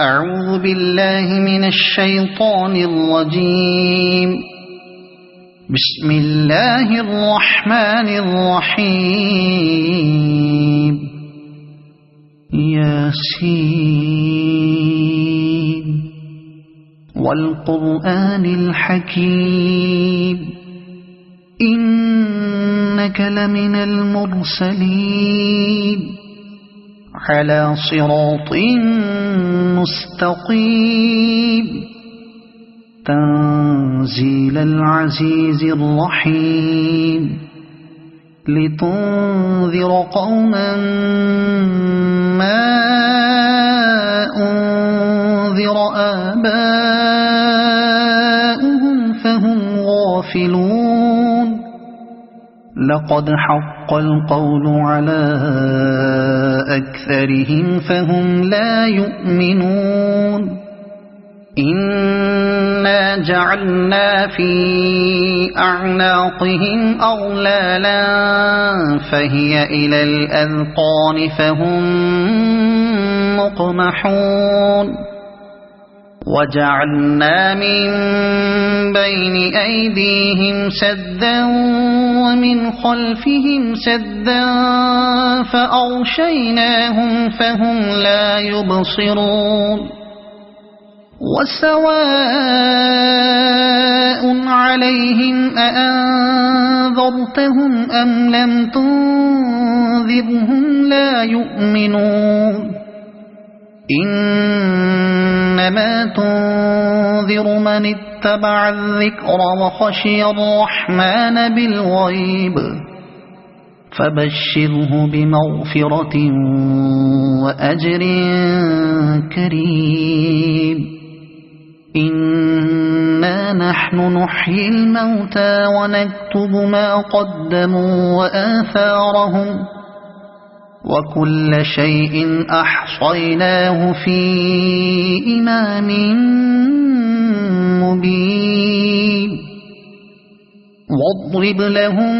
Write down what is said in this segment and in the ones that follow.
أعوذ بالله من الشيطان الرجيم. بسم الله الرحمن الرحيم. ياسين والقرآن الحكيم إنك لمن المرسلين على صراط مستقيم تنزيل العزيز الرحيم لتنذر قوما ما أنذر آباؤهم فهم غافلون. لقد حق القول على أكثرهم فهم لا يؤمنون. إنا جعلنا في أعناقهم أغلالا فهي إلى الأذقان فهم مقمحون. وجعلنا من بين أيديهم سدا ومن خلفهم سدا فأغشيناهم فهم لا يبصرون. وسواء عليهم أأنذرتهم أم لم تنذرهم لا يؤمنون. إنما تنذر من اتبع الذكر وخشي الرحمن بالغيب فبشره بمغفرة وأجر كريم. إنا نحن نحيي الموتى ونكتب ما قدموا وآثارهم وكل شيء أحصيناه في إمام مبين. واضرب لهم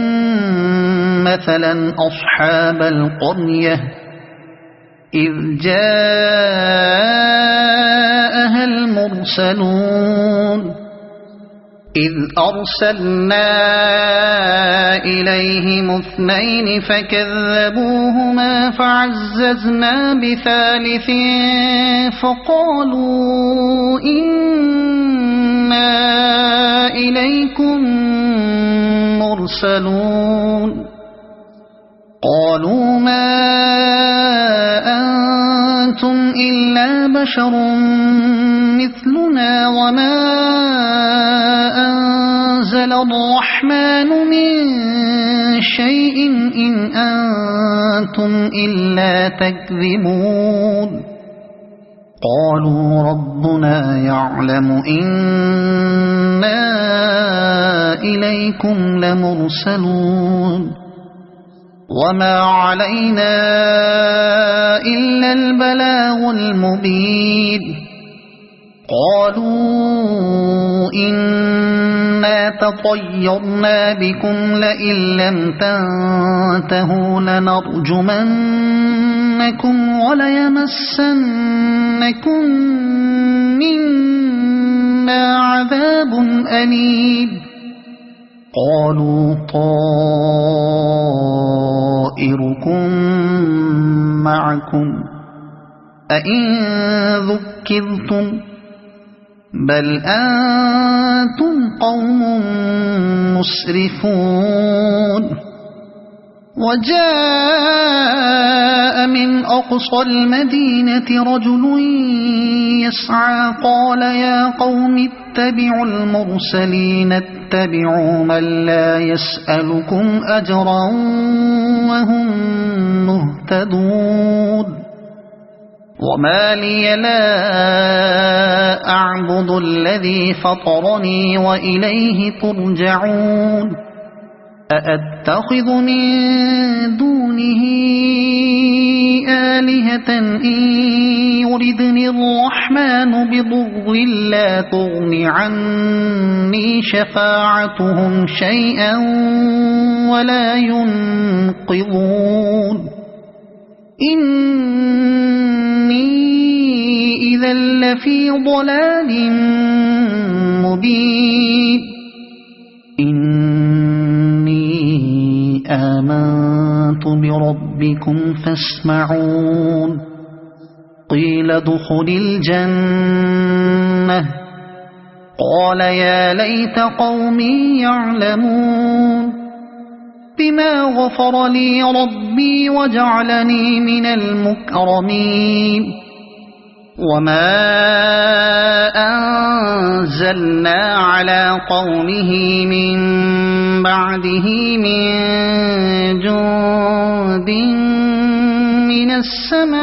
مثلا أصحاب القرية إذ جاءها المرسلون إذ أرسلنا إليهم اثنين فكذبوهما فعززنا بثالث فقالوا إنا إليكم مرسلون. قالوا ما أنتم إلا بشر مثلنا وما أنزل الرحمن من شيء إن أنتم إلا تكذبون. قالوا ربنا يعلم إنا إليكم لمرسلون وما علينا إلا البلاغ المبين. قالوا إنا تطيرنا بكم لئن لم تنتهوا لنرجمنكم وليمسنكم منا عذاب أليم. قالوا طائركم معكم أئن ذكرتم بل أنتم قوم مسرفون. وجاء من أقصى المدينة رجل يسعى قال يا قوم اتبعوا المرسلين اتبعوا من لا يسألكم أجرا وهم مهتدون. وما لي لا أعبد الذي فطرني وإليه ترجعون. أأتخذ من دونه آلهة إن يردني الرحمن بضر لا تغن عني شفاعتهم شيئا ولا ينقذون. إني إذا لفي ضلال مبين إني آمنت بربكم فاسمعون قيل ادخل الجنة قال يا ليت قومي يعلمون بما غفر لي ربي وجعلني من المكرمين وما أنزلنا على قومه من بعده من جند من السماء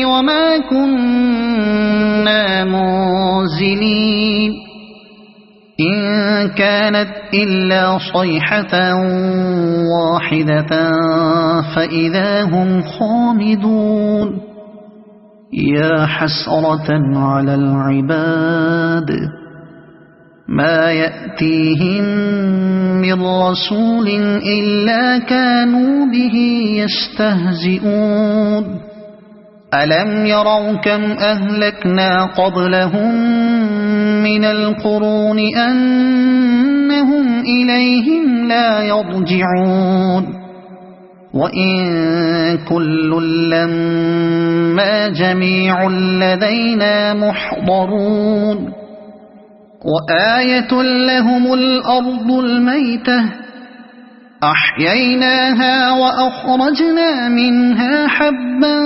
وما كنا منزلين إن كانت إلا صيحة واحدة فإذا هم خامدون يا حسرة على العباد ما يأتيهم من رسول إلا كانوا به يستهزئون ألم يروا كم أهلكنا قبلهم من القرون أنهم إليهم لا يرجعون وإن كل لما جميع لدينا محضرون وآية لهم الأرض الميتة أحييناها وأخرجنا منها حبا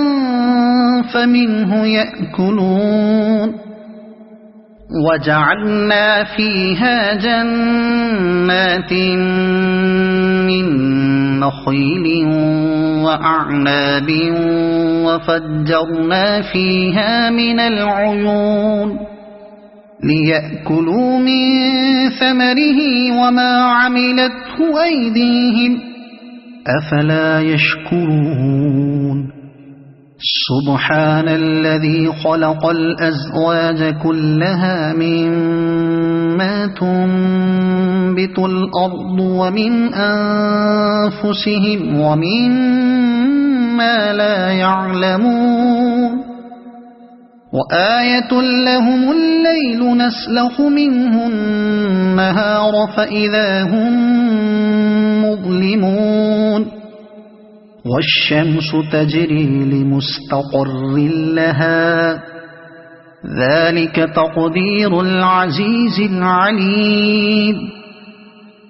فمنه يأكلون وجعلنا فيها جنات من نخيل وأعناب وفجرنا فيها من العيون ليأكلوا من ثمره وما عملته أيديهم أفلا يشكرون سبحان الذي خلق الأزواج كلها مما تنبت الأرض ومن أنفسهم ومما لا يعلمون وآية لهم الليل نسلخ منه النهار فإذا هم مظلمون والشمس تجري لمستقر لها ذلك تقدير العزيز العليم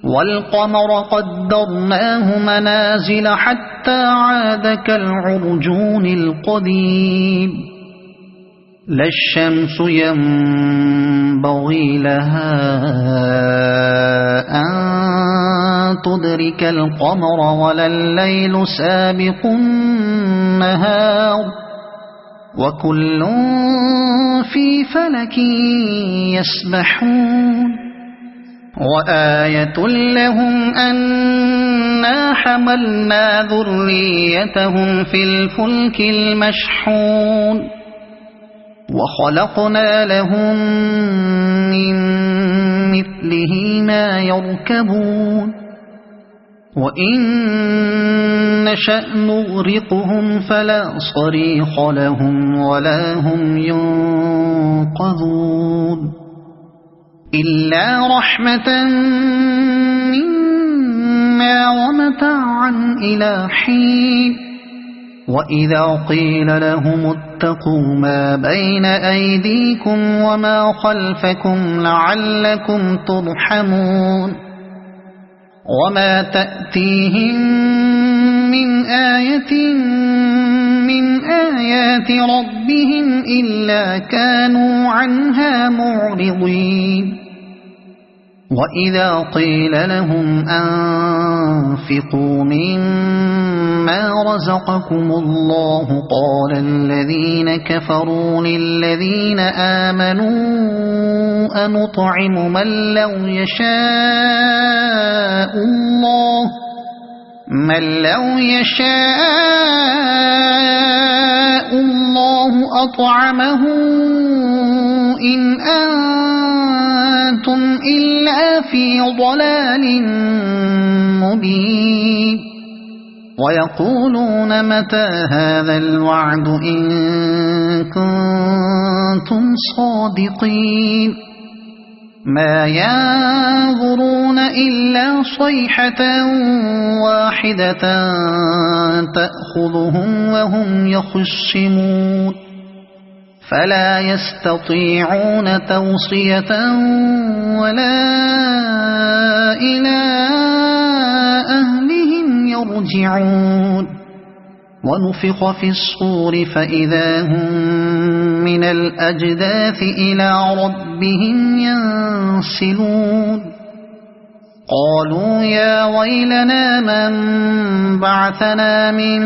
والقمر قدرناه منازل حتى عاد كالعرجون القديم لا الشمس ينبغي لها أن تدرك القمر ولا الليل سابق النهار وكل في فلك يسبحون وآية لهم أنا حملنا ذريتهم في الفلك المشحون وخلقنا لهم من مثله ما يركبون وإن نشأ نغرقهم فلا صريخ لهم ولا هم ينقذون إلا رحمة منا ومتاعا إلى حين وإذا قيل لهم اتقوا ما بين أيديكم وما خلفكم لعلكم ترحمون وما تأتيهم من آية من آيات ربهم إلا كانوا عنها معرضين وإذا قيل لهم أنفقوا مما رزقكم الله قال الذين كفروا للذين آمنوا أنطعم من لو يشاء الله أطعمه إن أنتم إلا في ضلال مبين ويقولون متى هذا الوعد إن كنتم صادقين ما ينظرون إلا صيحة واحدة تأخذهم وهم يخصمون فلا يستطيعون توصية ولا إلى أهلهم يرجعون ونفخ في الصور فإذا هم من الأجداث إلى ربهم ينسلون قالوا يا ويلنا من بعثنا من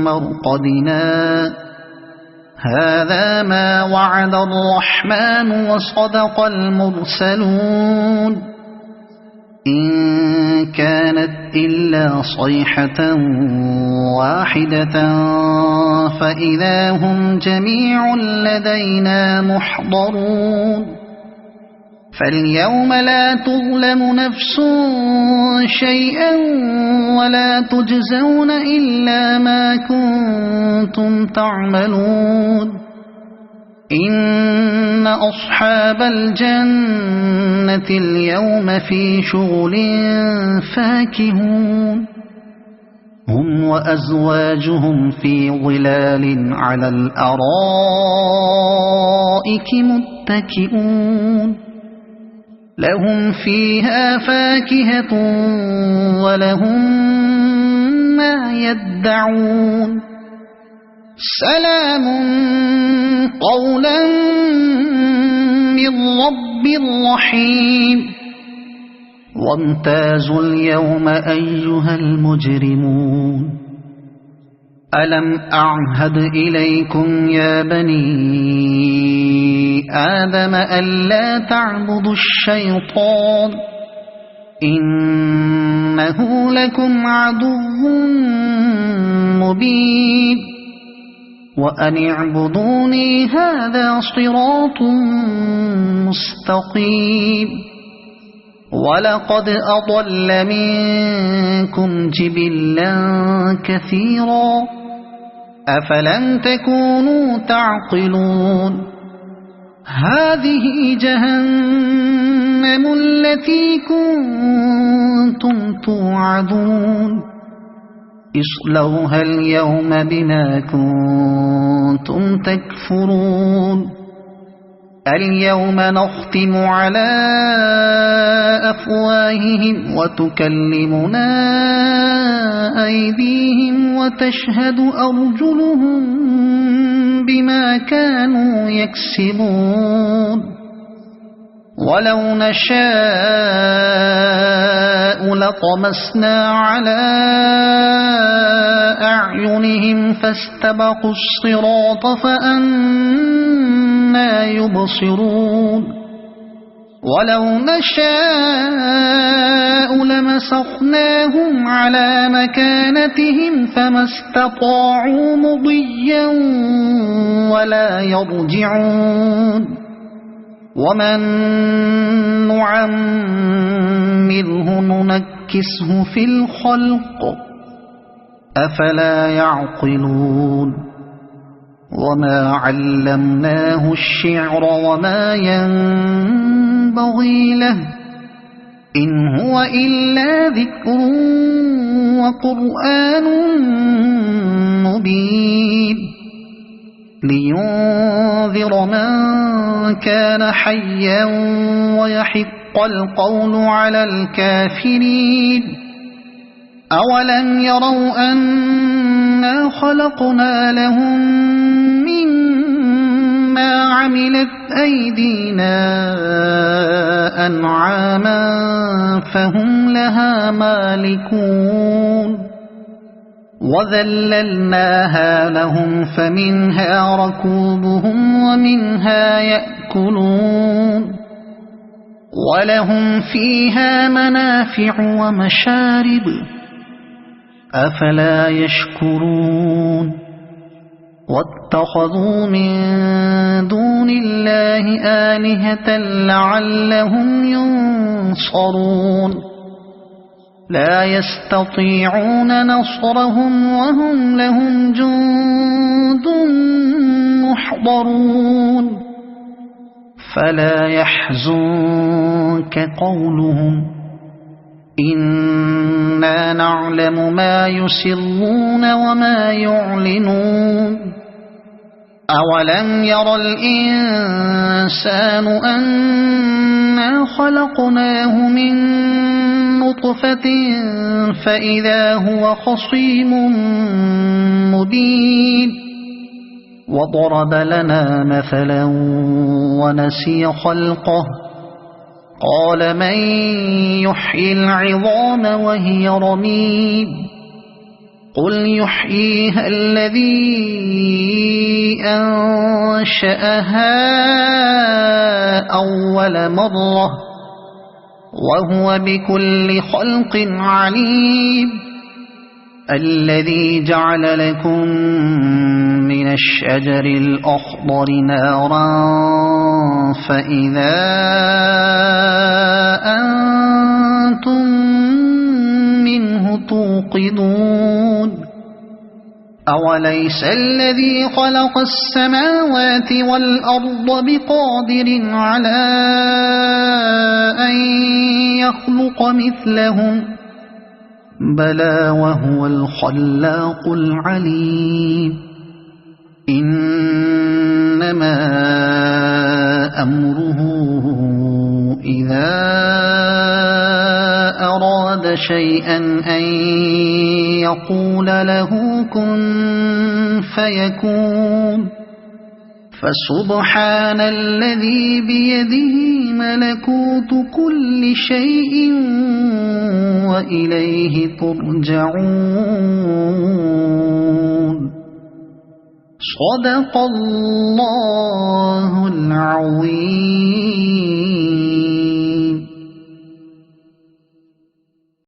مرقدنا هذا ما وعد الرحمن وصدق المرسلون إن كانت إلا صيحة واحدة فإذا هم جميع لدينا محضرون فاليوم لا تظلم نفس شيئا ولا تجزون إلا ما كنتم تعملون إن أصحاب الجنة اليوم في شغل فاكهون هم وأزواجهم في ظلال على الأرائك متكئون لهم فيها فاكهة ولهم ما يدعون سلام قولا من رب رحيم وامتازوا اليوم أيها المجرمون ألم أعهد إليكم يا بني آدم ألا تعبدوا الشيطان إنه لكم عدو مبين وأن اعبدوني هذا صراط مستقيم ولقد أضل منكم جبلا كثيرا أفلم تكونوا تعقلون هذه جهنم التي كنتم توعدون اصلوها اليوم بما كنتم تكفرون اليوم نختم على أفواههم وتكلمنا أيديهم وتشهد أرجلهم بما كانوا يكسبون ولو نشاء لطمسنا على أعينهم فاستبقوا الصراط فأنى يبصرون ولو نشاء لمسخناهم على مكانتهم فما استطاعوا مضيا ولا يرجعون ومن نعمره ننكسه في الخلق أفلا يعقلون وما علمناه الشعر وما ينبغي له إن هو إلا ذكر وقرآن مبين لينذر من كان حيا ويحق القول على الكافرين أولم يروا أنا خلقنا لهم مما عملت أيدينا أنعاما فهم لها مالكون وذللناها لهم فمنها ركوبهم ومنها يأكلون ولهم فيها منافع ومشارب أفلا يشكرون واتخذوا من دون الله آلهة لعلهم ينصرون لا يستطيعون نصرهم وهم لهم جند محضرون فلا يحزنك قولهم إنا نعلم ما يسرون وما يعلنون أولم ير الإنسان أنا خلقناه من نطفة فإذا هو خصيم مبين وضرب لنا مثلا ونسي خلقه قال من يحيي العظام وهي رميم قل يحييها الذي أنشأها أول مرة وهو بكل خلق عليم الذي جعل لكم من الشجر الأخضر نارا فإذا أنتم منه توقدون أوليس الذي خلق السماوات والأرض بقادر على أن يخلق مثلهم بلى وهو الخلاق العليم إنما أمره إذا أراد شيئا أن يقول له كن فيكون فسبحان الذي بيده ملكوت كل شيء وإليه ترجعون صدق الله